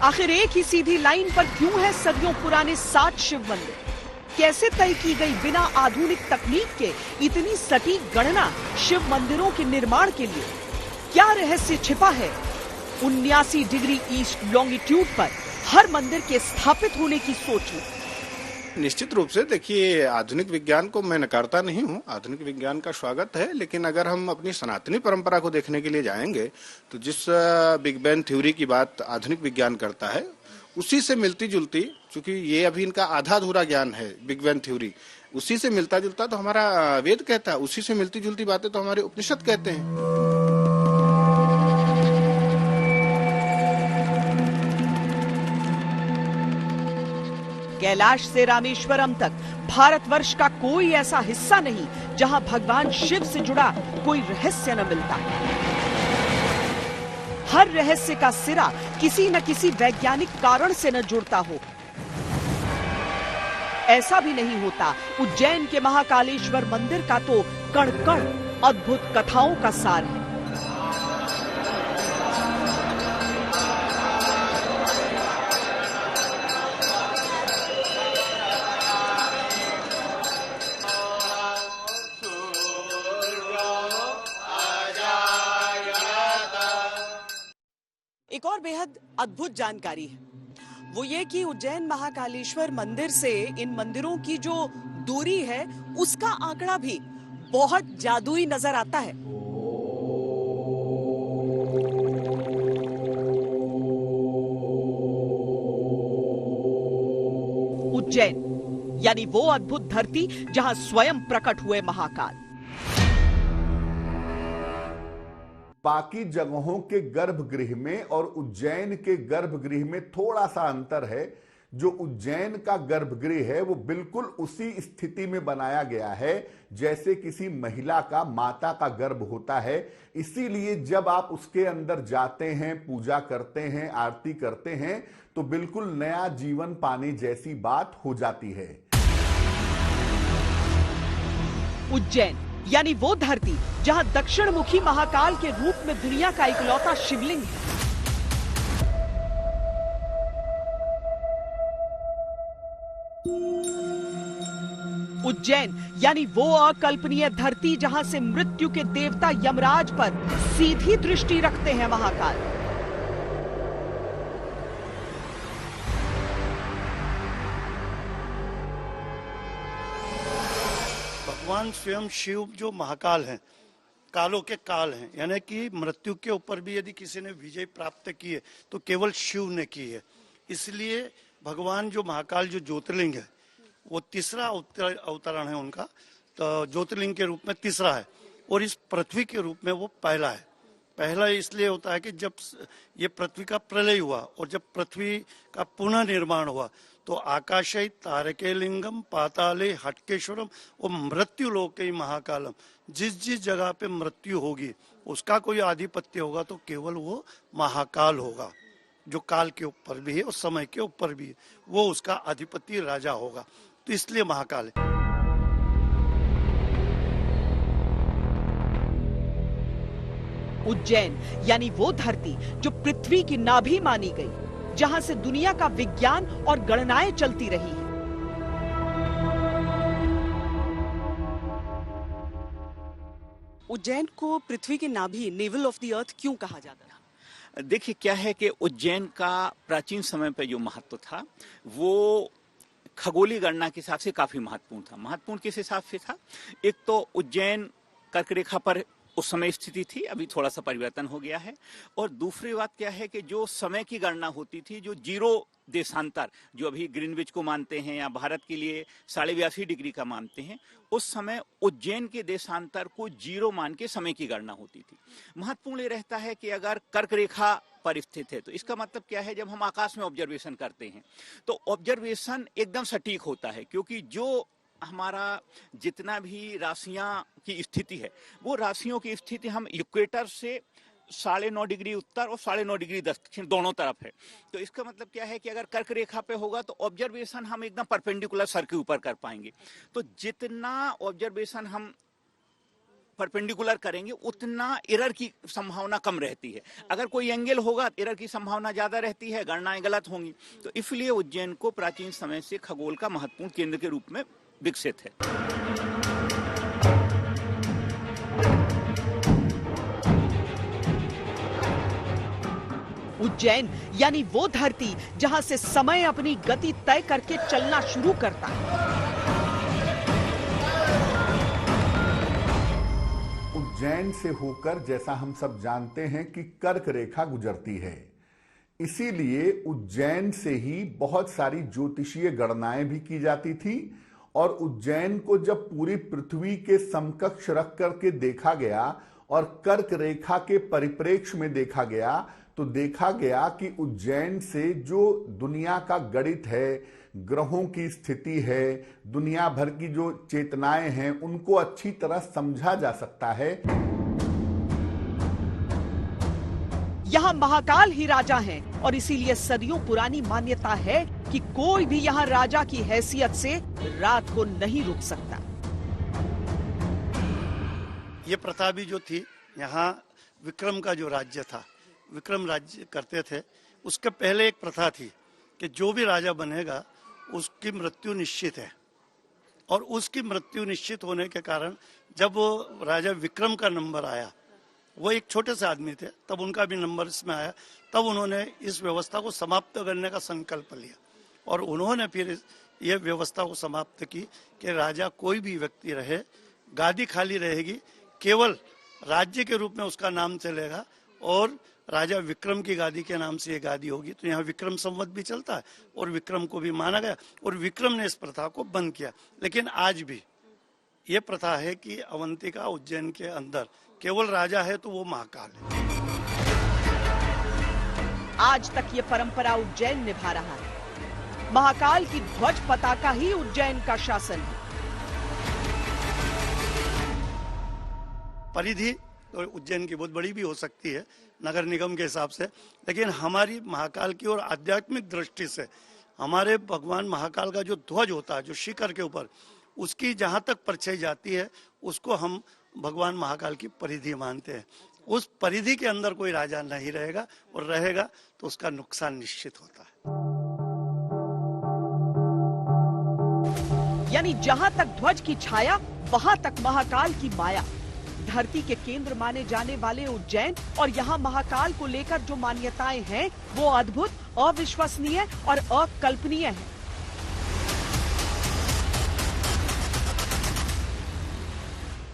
आखिर एक ही सीधी लाइन पर क्यों है सदियों पुराने 7 शिव मंदिर? कैसे तय की गई बिना आधुनिक तकनीक के इतनी सटीक गणना शिव मंदिरों के निर्माण के लिए? क्या रहस्य छिपा है 79 डिग्री ईस्ट लॉन्गिट्यूड पर हर मंदिर के स्थापित होने की सोच में? निश्चित रूप से देखिए, आधुनिक विज्ञान को मैं नकारता नहीं हूँ, आधुनिक विज्ञान का स्वागत है, लेकिन अगर हम अपनी सनातनी परंपरा को देखने के लिए जाएंगे तो जिस बिग बैंग थ्योरी की बात आधुनिक विज्ञान करता है उसी से मिलती जुलती, क्योंकि ये अभी इनका आधा अधूरा ज्ञान है बिग बैंग थ्योरी, उसी से मिलता जुलता तो हमारा वेद कहता है, उसी से मिलती जुलती बातें तो हमारे उपनिषद कहते हैं। कैलाश से रामेश्वरम तक भारतवर्ष का कोई ऐसा हिस्सा नहीं जहां भगवान शिव से जुड़ा कोई रहस्य न मिलता। हर रहस्य का सिरा किसी न किसी वैज्ञानिक कारण से न जुड़ता हो। ऐसा भी नहीं होता उज्जैन के महाकालेश्वर मंदिर का तो कण कण अद्भुत कथाओं का सार है। एक और बेहद अद्भुत जानकारी है, वो ये कि उज्जैन महाकालेश्वर मंदिर से इन मंदिरों की जो दूरी है उसका आंकड़ा भी बहुत जादुई नजर आता है। उज्जैन यानी वो अद्भुत धरती जहां स्वयं प्रकट हुए महाकाल। बाकी जगहों के गर्भगृह में और उज्जैन के गर्भगृह में थोड़ा सा अंतर है। जो उज्जैन का गर्भगृह है वो बिल्कुल उसी स्थिति में बनाया गया है जैसे किसी महिला का, माता का गर्भ होता है। इसीलिए जब आप उसके अंदर जाते हैं, पूजा करते हैं, आरती करते हैं तो बिल्कुल नया जीवन पाने जैसी बात हो जाती है। उज्जैन यानी वो धरती जहां दक्षिण मुखी महाकाल के रूप में दुनिया का इकलौता शिवलिंग है। उज्जैन यानी वो अकल्पनीय धरती जहां से मृत्यु के देवता यमराज पर सीधी दृष्टि रखते हैं महाकाल। भगवान स्वयं शिव जो महाकाल हैं, कालों के काल हैं, यानी कि मृत्यु के ऊपर भी यदि किसी ने विजय प्राप्त की है तो केवल शिव ने की है। इसलिए भगवान जो महाकाल जो ज्योतिर्लिंग है वो तीसरा अवतरण है उनका, तो ज्योतिर्लिंग के रूप में तीसरा है और इस पृथ्वी के रूप में वो पहला है। पहला इसलिए होता है कि जब ये पृथ्वी का प्रलय हुआ और जब पृथ्वी का पुनः निर्माण हुआ तो आकाशे तारके लिंगम पाताले हटकेश्वरम और मृत्यु लोके महाकालम, जिस जिस जगह पे मृत्यु होगी उसका कोई आधिपत्य होगा तो केवल वो महाकाल होगा, जो काल के ऊपर भी है और समय के ऊपर भी है, वो उसका अधिपति राजा होगा, तो इसलिए महाकाल है। उज्जैन यानी वो धरती जो पृथ्वी की नाभि मानी गई, जहां से दुनिया का विज्ञान और गणनाएं चलती रही हैं। उज्जैन को पृथ्वी की नाभि, नेवल ऑफ द अर्थ क्यों कहा जाता है? देखिए क्या है कि उज्जैन का प्राचीन समय पर जो महत्व था वो खगोलीय गणना के हिसाब से काफी महत्वपूर्ण था। महत्वपूर्ण किस हिसाब से था? एक तो उज्जैन कर्क रेखा पर उस समय स्थिति थी, अभी थोड़ा सा परिवर्तन हो गया है। और दूसरी बात क्या है कि जो समय की गणना होती थी, जो जीरो देशांतर जो अभी ग्रीनविच को मानते हैं या भारत के लिए 82.5 डिग्री का मानते हैं, उस समय उज्जैन के देशांतर को जीरो मान के समय की गणना होती थी। महत्वपूर्ण ये रहता है कि अगर कर्क रेखा पर स्थित है तो इसका मतलब क्या है, जब हम आकाश में ऑब्जर्वेशन करते हैं तो ऑब्जर्वेशन एकदम सटीक होता है, क्योंकि जो हमारा जितना भी राशियां की स्थिति है वो राशियों की स्थिति हम इक्वेटर से 9.5 डिग्री उत्तर और 9.5 डिग्री दक्षिण दोनों तरफ है। तो इसका मतलब क्या है कि अगर कर्क रेखा पे होगा तो ऑब्जर्वेशन हम एकदम परपेंडिकुलर सर के ऊपर कर पाएंगे। तो जितना ऑब्जर्वेशन हम परपेंडिकुलर करेंगे उतना एरर की संभावना कम रहती है। अगर कोई एंगल होगा एरर की संभावना ज्यादा रहती है, गणनाएं गलत होंगी। तो इसलिए उज्जैन को प्राचीन समय से खगोल का महत्वपूर्ण केंद्र के रूप में विकसित है। उज्जैन यानी वो धरती जहां से समय अपनी गति तय करके चलना शुरू करता है। उज्जैन से होकर, जैसा हम सब जानते हैं, कि कर्क रेखा गुजरती है। इसीलिए उज्जैन से ही बहुत सारी ज्योतिषीय गणनाएं भी की जाती थी। और उज्जैन को जब पूरी पृथ्वी के समकक्ष रख करके देखा गया और कर्क रेखा के परिप्रेक्ष्य में देखा गया, तो देखा गया कि उज्जैन से जो दुनिया का गणित है, ग्रहों की स्थिति है, दुनिया भर की जो चेतनाएं हैं, उनको अच्छी तरह समझा जा सकता है। यहाँ महाकाल ही राजा हैं और इसीलिए सदियों पुरानी मान्यता है कि कोई भी यहाँ राजा की हैसियत से रात को नहीं रुक सकता। ये प्रथा भी जो थी, यहाँ विक्रम का जो राज्य था, विक्रम राज्य करते थे, उसके पहले एक प्रथा थी कि जो भी राजा बनेगा उसकी मृत्यु निश्चित है। और उसकी मृत्यु निश्चित होने के कारण जब राजा विक्रम का नंबर आया, वो एक छोटे से आदमी थे, तब उनका भी नंबर इसमें आया, तब उन्होंने इस व्यवस्था को समाप्त करने का संकल्प लिया। और उन्होंने फिर ये व्यवस्था को समाप्त की कि राजा कोई भी व्यक्ति रहे, गादी खाली रहेगी, केवल राज्य के रूप में उसका नाम चलेगा और राजा विक्रम की गादी के नाम से ये गादी होगी। तो यहाँ विक्रम संवत भी चलता है और विक्रम को भी माना गया और विक्रम ने इस प्रथा को बंद किया। लेकिन आज भी ये प्रथा है कि अवंतिका उज्जैन के अंदर केवल राजा है तो वो महाकाल है। आज तक ये परंपरा उज्जैन निभा रहा है। महाकाल की ध्वज पताका ही उज्जैन का शासन है। परिधि तो उज्जैन की बहुत बड़ी भी हो सकती है नगर निगम के हिसाब से, लेकिन हमारी महाकाल की और आध्यात्मिक दृष्टि से हमारे भगवान महाकाल का जो ध्वज होता है, जो शिखर के ऊपर, उसकी जहां तक परछाई जाती है उसको हम भगवान महाकाल की परिधि मानते हैं। उस परिधि के अंदर कोई राजा नहीं रहेगा और रहेगा तो उसका नुकसान निश्चित होता है। यानी जहां तक ध्वज की छाया वहां तक महाकाल की माया। धरती के केंद्र माने जाने वाले उज्जैन और यहाँ महाकाल को लेकर जो मान्यताएं हैं वो अद्भुत, अविश्वसनीय और अकल्पनीय हैं।